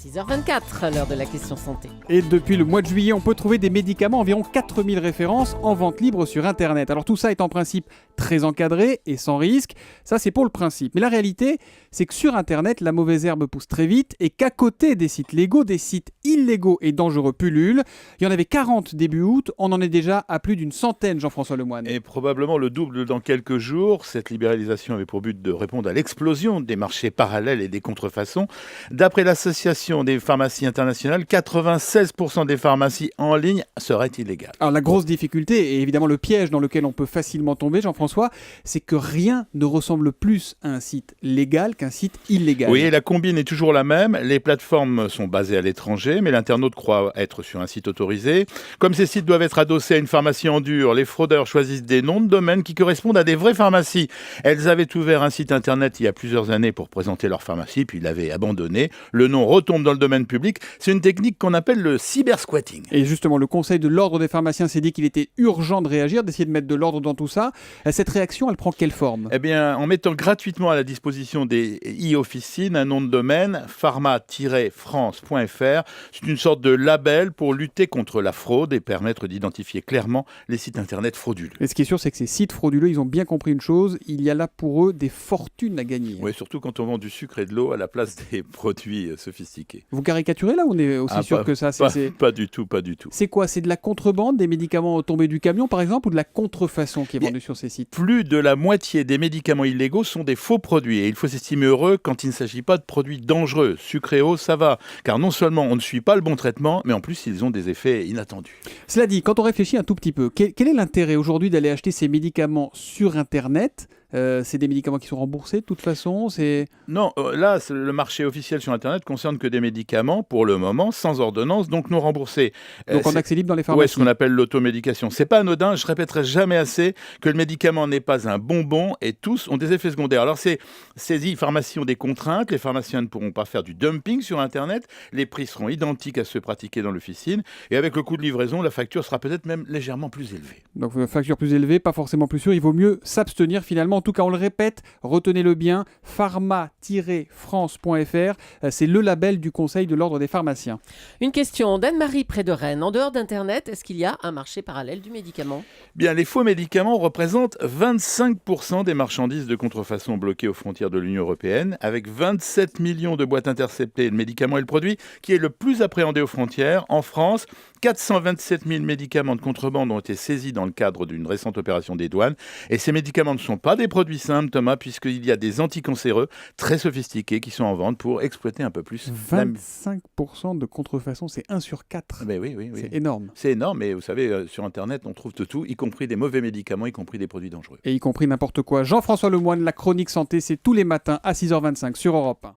6h24, l'heure de la question santé. Et depuis le mois de juillet, on peut trouver des médicaments, environ 4000 références en vente libre sur Internet. Alors tout ça est en principe très encadré et sans risque. Ça, c'est pour le principe. Mais la réalité, c'est que sur Internet, la mauvaise herbe pousse très vite et qu'à côté des sites légaux, des sites illégaux et dangereux pullulent. Il y en avait 40 début août, on en est déjà à plus d'une centaine, Jean-François Lemoine. Et probablement le double dans quelques jours. Cette libéralisation avait pour but de répondre à l'explosion des marchés parallèles et des contrefaçons. D'après l'Association des pharmacies internationales, 96% des pharmacies en ligne seraient illégales. Alors la grosse difficulté, et évidemment le piège dans lequel on peut facilement tomber, Jean-François, c'est que rien ne ressemble plus à un site légal qu'un site illégal. Oui, et la combine est toujours la même. Les plateformes sont basées à l'étranger, mais l'internaute croit être sur un site autorisé. Comme ces sites doivent être adossés à une pharmacie en dur, les fraudeurs choisissent des noms de domaine qui correspondent à des vraies pharmacies. Elles avaient ouvert un site internet il y a plusieurs années pour présenter leur pharmacie, puis l'avaient abandonné. Le nom retombe dans le domaine public. C'est une technique qu'on appelle le cybersquatting. Et justement, le Conseil de l'Ordre des pharmaciens s'est dit qu'il était urgent de réagir, d'essayer de mettre de l'ordre dans tout ça. Cette réaction, elle prend quelle forme ? Eh bien, en mettant gratuitement à la disposition des e-officines un nom de domaine, pharma-france.fr. C'est une sorte de label pour lutter contre la fraude et permettre d'identifier clairement les sites internet frauduleux. Et ce qui est sûr, c'est que ces sites frauduleux, ils ont bien compris une chose, il y a là pour eux des fortunes à gagner. Oui, surtout quand on vend du sucre et de l'eau à la place des produits sophistiqués. Vous caricaturez là ou on est aussi sûr que ça Pas du tout, pas du tout. C'est quoi ? C'est de la contrebande, des médicaments tombés du camion par exemple, ou de la contrefaçon qui est vendue sur ces sites ? Plus de la moitié des médicaments illégaux sont des faux produits et il faut s'estimer heureux quand il ne s'agit pas de produits dangereux. Sucre et eau, ça va, car non seulement on ne suit pas le bon traitement, mais en plus ils ont des effets inattendus. Cela dit, quand on réfléchit un tout petit peu, quel est l'intérêt aujourd'hui d'aller acheter ces médicaments sur Internet ? C'est des médicaments qui sont remboursés de toute façon, Non, là, le marché officiel sur Internet concerne que des médicaments, pour le moment, sans ordonnance, donc non remboursés. Donc en accès libre dans les Ouais, pharmacies. ce qu'on appelle l'automédication. C'est pas anodin, je répéterai jamais assez que le médicament n'est pas un bonbon et tous ont des effets secondaires. Alors ces pharmacies ont des contraintes, les pharmaciens ne pourront pas faire du dumping sur Internet, les prix seront identiques à ceux pratiqués dans l'officine et avec le coût de livraison, la facture sera peut-être même légèrement plus élevée. Donc facture plus élevée, pas forcément plus sûre, il vaut mieux s'abstenir finalement. En tout cas, on le répète, retenez-le bien, pharma-france.fr, c'est le label du Conseil de l'Ordre des pharmaciens. Une question d'Anne-Marie près de Rennes. En dehors d'Internet, est-ce qu'il y a un marché parallèle du médicament ? Bien, les faux médicaments représentent 25% des marchandises de contrefaçon bloquées aux frontières de l'Union européenne, avec 27 millions de boîtes interceptées de médicaments et le produit qui est le plus appréhendé aux frontières. En France, 427 000 médicaments de contrebande ont été saisis dans le cadre d'une récente opération des douanes. Et ces médicaments ne sont pas des produits simples, Thomas, puisqu'il y a des anticancéreux très sophistiqués qui sont en vente pour exploiter un peu plus. 25% de contrefaçon, c'est 1 sur 4. Ben oui. C'est énorme. C'est énorme, mais vous savez, sur Internet, on trouve de tout, y compris des mauvais médicaments, y compris des produits dangereux. Et y compris n'importe quoi. Jean-François Lemoine, la chronique santé, c'est tous les matins à 6h25 sur Europe 1.